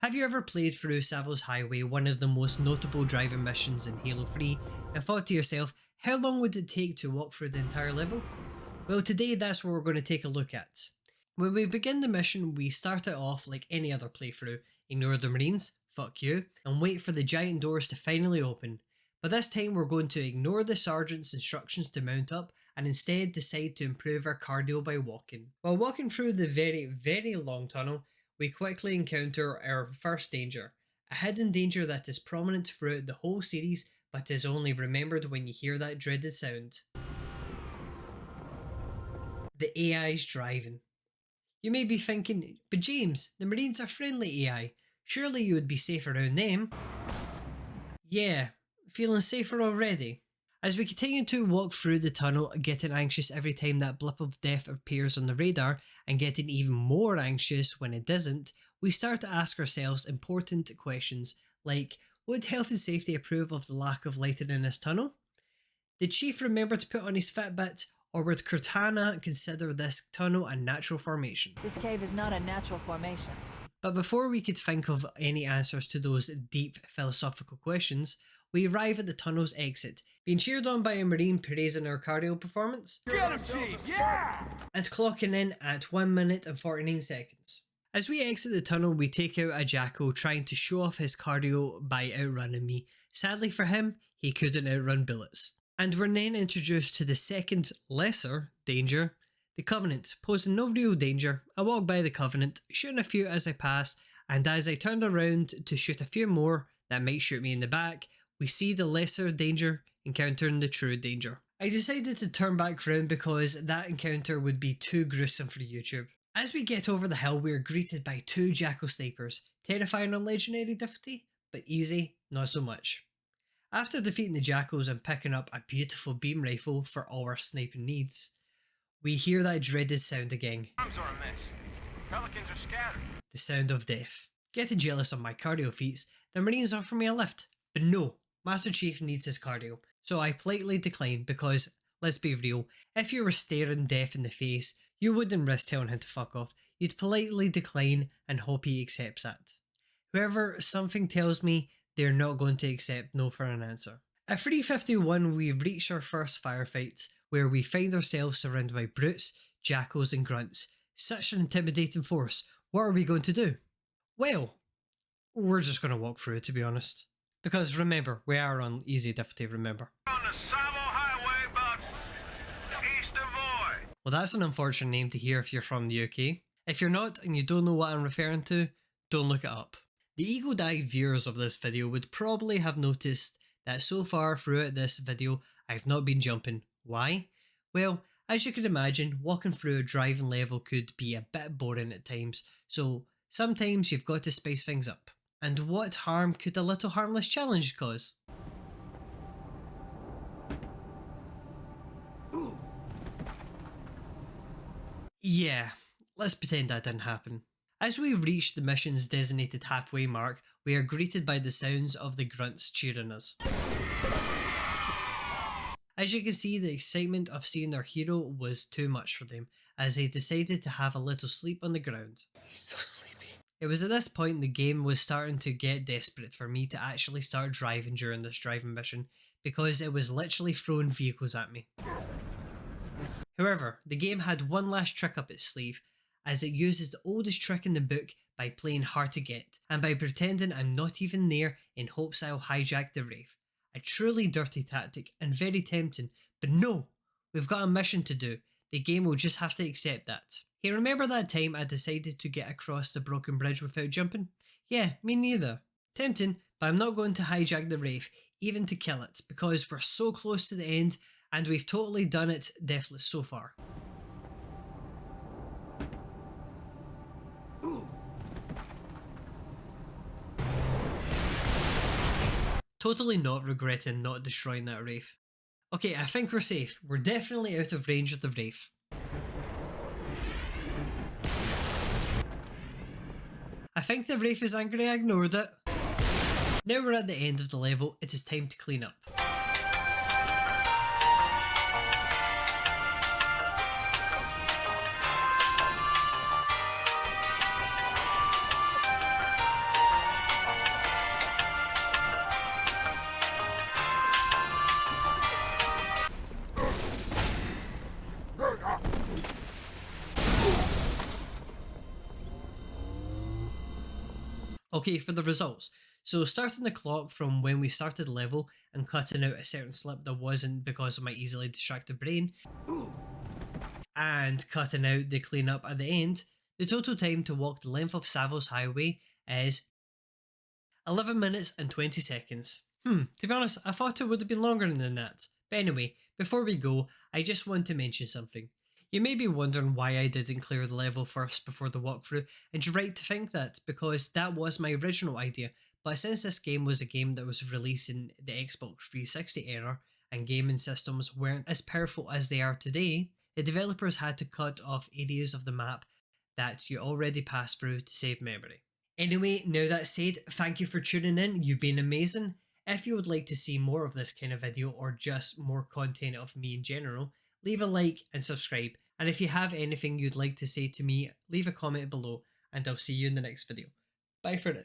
Have you ever played through Tsavo's Highway, one of the most notable driving missions in Halo 3, and thought to yourself, how long would it take to walk through the entire level? Well, today that's what we're going to take a look at. When we begin the mission, we start it off like any other playthrough, ignore the Marines, fuck you, and wait for the giant doors to finally open. But this time we're going to ignore the sergeant's instructions to mount up and instead decide to improve our cardio by walking. While walking through the very long tunnel, we quickly encounter our first danger, a hidden danger that is prominent throughout the whole series but is only remembered when you hear that dreaded sound. The AI's driving. You may be thinking, but James, the Marines are friendly AI, surely you would be safe around them. Yeah, feeling safer already. As we continue to walk through the tunnel, getting anxious every time that blip of death appears on the radar, and getting even more anxious when it doesn't, we start to ask ourselves important questions like, would health and safety approve of the lack of lighting in this tunnel? Did Chief remember to put on his Fitbit, or would Cortana consider this tunnel a natural formation? This cave is not a natural formation. But before we could think of any answers to those deep philosophical questions, we arrive at the tunnel's exit, being cheered on by a Marine praising our cardio performance. Get him, Chief! Yeah! And clocking in at 1 minute and 49 seconds. As we exit the tunnel, we take out a Jackal trying to show off his cardio by outrunning me. Sadly for him, he couldn't outrun bullets. And we're then introduced to the second, lesser danger, the Covenant, posing no real danger. I walk by the Covenant, shooting a few as I pass, and as I turned around to shoot a few more that might shoot me in the back, we see the lesser danger encountering the true danger. I decided to turn back round because that encounter would be too gruesome for YouTube. As we get over the hill, we are greeted by two Jackal snipers, terrifying on legendary difficulty, but easy, not so much. After defeating the Jackals and picking up a beautiful beam rifle for all our sniping needs, we hear that dreaded sound again. Bombs are a mess. Pelicans are scattered. The sound of death. Getting jealous of my cardio feats, the Marines offer me a lift, but no, Master Chief needs his cardio, so I politely decline because, let's be real, if you were staring death in the face, you wouldn't risk telling him to fuck off, you'd politely decline and hope he accepts that. However, something tells me they're not going to accept no for an answer. At 3:51 we reach our first firefight, where we find ourselves surrounded by brutes, jackals and grunts. Such an intimidating force, what are we going to do? Well, we're just going to walk through, to be honest. Because remember, we are on easy difficulty, remember. On the Tsavo Highway, about east of Voy. Well, that's an unfortunate name to hear if you're from the UK. If you're not and you don't know what I'm referring to, don't look it up. The eagle-eyed viewers of this video would probably have noticed that so far throughout this video, I've not been jumping. Why? Well, as you can imagine, walking through a driving level could be a bit boring at times, so sometimes you've got to spice things up. And what harm could a little harmless challenge cause? Yeah, let's pretend that didn't happen. As we reach the mission's designated halfway mark, we are greeted by the sounds of the grunts cheering us. As you can see, the excitement of seeing their hero was too much for them, as they decided to have a little sleep on the ground. He's so sleepy. It was at this point the game was starting to get desperate for me to actually start driving during this driving mission, because it was literally throwing vehicles at me. However, the game had one last trick up its sleeve, as it uses the oldest trick in the book by playing hard to get, and by pretending I'm not even there in hopes I'll hijack the Wraith. A truly dirty tactic and very tempting, but no! We've got a mission to do. The game will just have to accept that. Hey, remember that time I decided to get across the broken bridge without jumping? Yeah, me neither. Tempting, but I'm not going to hijack the Wraith, even to kill it, because we're so close to the end and we've totally done it deathless so far. Totally not regretting not destroying that Wraith. Okay, I think we're safe. We're definitely out of range of the Wraith. I think the Wraith is angry I ignored it. Now we're at the end of the level, it is time to clean up. Okay, for the results. So starting the clock from when we started the level and cutting out a certain slip that wasn't because of my easily distracted brain, and cutting out the cleanup at the end, the total time to walk the length of Tsavo's highway is 11 minutes and 20 seconds. To be honest, I thought it would have been longer than that. But anyway, before we go, I just want to mention something. You may be wondering why I didn't clear the level first before the walkthrough, and you're right to think that, because that was my original idea. But since this game was a game that was released in the Xbox 360 era, and gaming systems weren't as powerful as they are today, the developers had to cut off areas of the map that you already passed through to save memory. Anyway, now that said, thank you for tuning in, you've been amazing. If you would like to see more of this kind of video or just more content of me in general, leave a like and subscribe. And if you have anything you'd like to say to me, leave a comment below and I'll see you in the next video. Bye for now.